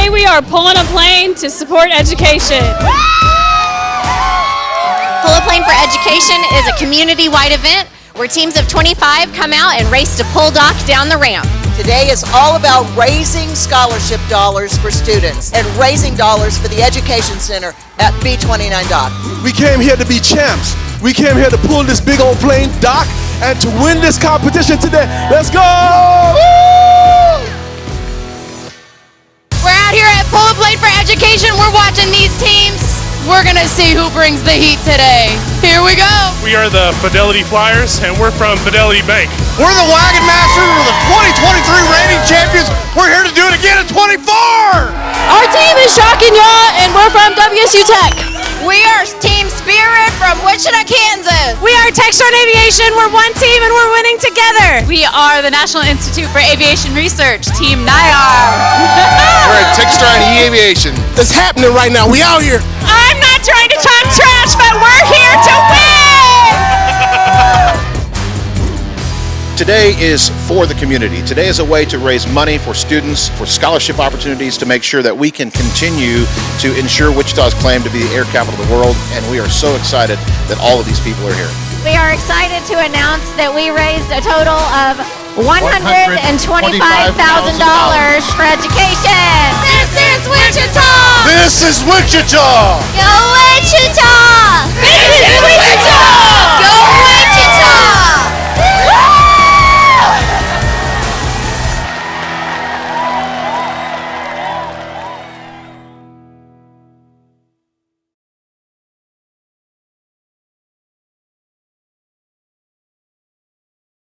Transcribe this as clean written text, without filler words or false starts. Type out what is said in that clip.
Today we are pulling a plane to support education. Pull a Plane for Education is a community-wide event where teams of 25 come out and race to pull Doc down the ramp. Today is all about raising scholarship dollars for students and raising dollars for the Education Center at B29 Dock. We came here to be champs. We came here to pull this big old plane, Doc, and to win this competition today. Let's go! Woo! We're out here at Pull a Plane for Education. We're watching these teams. We're gonna see who brings the heat today. Here we go. We are the Fidelity Flyers, and we're from Fidelity Bank. We're the Wagon Masters. We're the 2023 reigning champions. We're here to do it again at 24. Our team is shocking y'all, and we're from WSU Tech. We are Team Spirit from Wichita, Kansas. We are Textron Aviation. We're one team, and we're winning together. We are the National Institute for Aviation Research, Team NIAR. We're at Textron Aviation. It's happening right now. We out here. I'm not trying to talk trash, but we're here to win! Today is for the community. Today is a way to raise money for students, for scholarship opportunities, to make sure that we can continue to ensure Wichita's claim to be the air capital of the world, and we are so excited that all of these people are here. We are excited to announce that we raised a total of $125,000 for education. This is Wichita! This is Wichita! Go Wichita! This is Wichita!